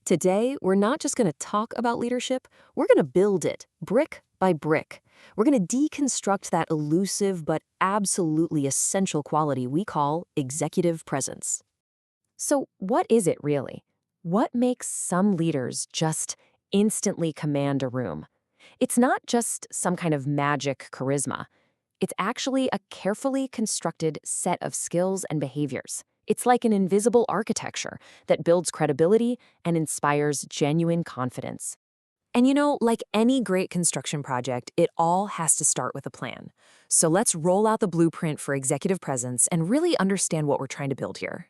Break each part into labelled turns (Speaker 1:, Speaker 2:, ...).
Speaker 1: Today, we're not just going to talk about leadership, we're going to build it, brick by brick. We're going to deconstruct that elusive but absolutely essential quality we call executive presence. So, what is it really? What makes some leaders just instantly command a room? It's not just some kind of magic charisma. It's actually a carefully constructed set of skills and behaviors. It's like an invisible architecture that builds credibility and inspires genuine confidence. And like any great construction project, it all has to start with a plan. So let's roll out the blueprint for executive presence and really understand what we're trying to build here.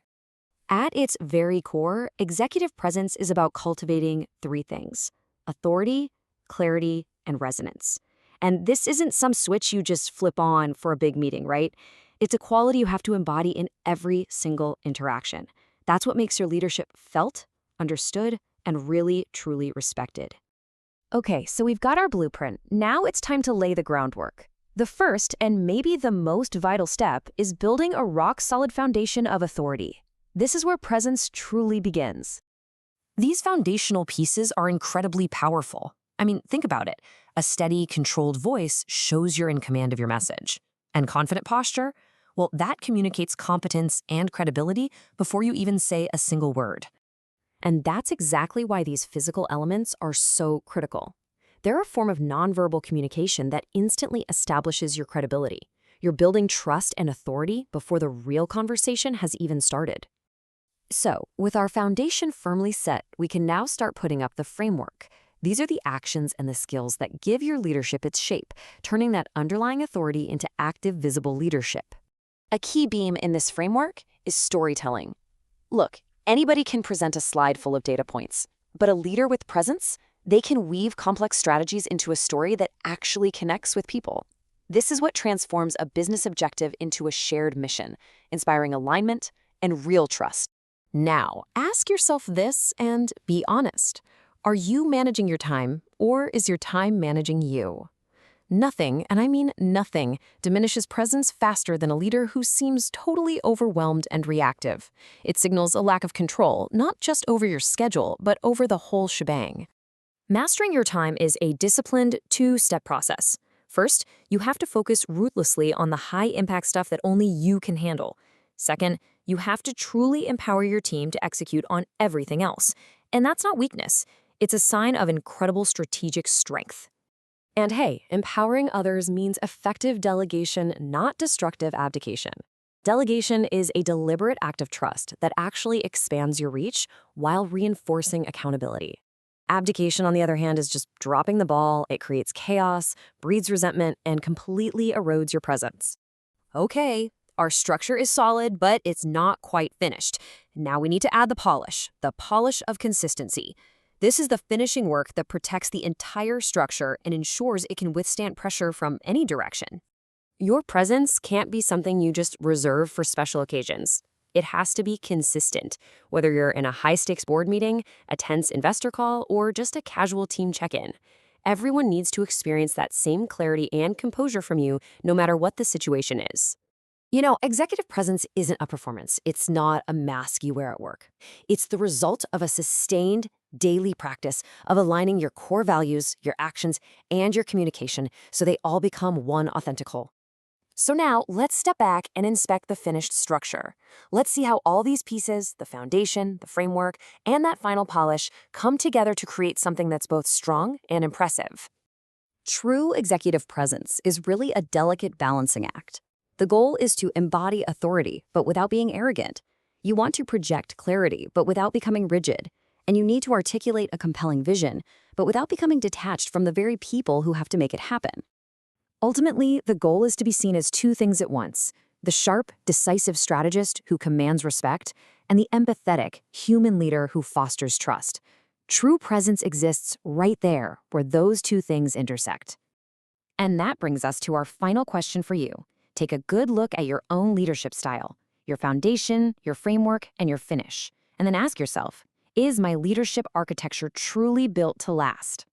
Speaker 1: At its very core, executive presence is about cultivating three things: authority, clarity, and resonance. And this isn't some switch you just flip on for a big meeting, right? It's a quality you have to embody in every single interaction. That's what makes your leadership felt, understood, and really, truly respected. Okay, so we've got our blueprint. Now it's time to lay the groundwork. The first, and maybe the most vital step, is building a rock-solid foundation of authority. This is where presence truly begins. These foundational pieces are incredibly powerful. I mean, think about it. A steady, controlled voice shows you're in command of your message. And confident posture? Well, that communicates competence and credibility before you even say a single word. And that's exactly why these physical elements are so critical. They're a form of nonverbal communication that instantly establishes your credibility. You're building trust and authority before the real conversation has even started. So, with our foundation firmly set, we can now start putting up the framework. These are the actions and the skills that give your leadership its shape, turning that underlying authority into active, visible leadership. A key beam in this framework is storytelling. Look, anybody can present a slide full of data points, but a leader with presence, they can weave complex strategies into a story that actually connects with people. This is what transforms a business objective into a shared mission, inspiring alignment and real trust. Now, ask yourself this and be honest. Are you managing your time, or is your time managing you? Nothing, and I mean nothing, diminishes presence faster than a leader who seems totally overwhelmed and reactive. It signals a lack of control, not just over your schedule, but over the whole shebang. Mastering your time is a disciplined two-step process. First, you have to focus ruthlessly on the high-impact stuff that only you can handle. Second, you have to truly empower your team to execute on everything else. And that's not weakness. It's a sign of incredible strategic strength. And hey, empowering others means effective delegation, not destructive abdication. Delegation is a deliberate act of trust that actually expands your reach while reinforcing accountability. Abdication, on the other hand, is just dropping the ball. It creates chaos, breeds resentment, and completely erodes your presence. Okay, our structure is solid, but it's not quite finished. Now we need to add the polish of consistency. This is the finishing work that protects the entire structure and ensures it can withstand pressure from any direction. Your presence can't be something you just reserve for special occasions. It has to be consistent, whether you're in a high-stakes board meeting, a tense investor call, or just a casual team check-in. Everyone needs to experience that same clarity and composure from you, no matter what the situation is. Executive presence isn't a performance. It's not a mask you wear at work. It's the result of a sustained daily practice of aligning your core values, your actions, and your communication so they all become one authentic whole. So now, let's step back and inspect the finished structure. Let's see how all these pieces, the foundation, the framework, and that final polish come together to create something that's both strong and impressive. True executive presence is really a delicate balancing act. The goal is to embody authority, but without being arrogant. You want to project clarity, but without becoming rigid. And you need to articulate a compelling vision, but without becoming detached from the very people who have to make it happen. Ultimately, the goal is to be seen as two things at once: the sharp, decisive strategist who commands respect, and the empathetic, human leader who fosters trust. True presence exists right there where those two things intersect. And that brings us to our final question for you. Take a good look at your own leadership style, your foundation, your framework, and your finish. And then ask yourself, is my leadership architecture truly built to last?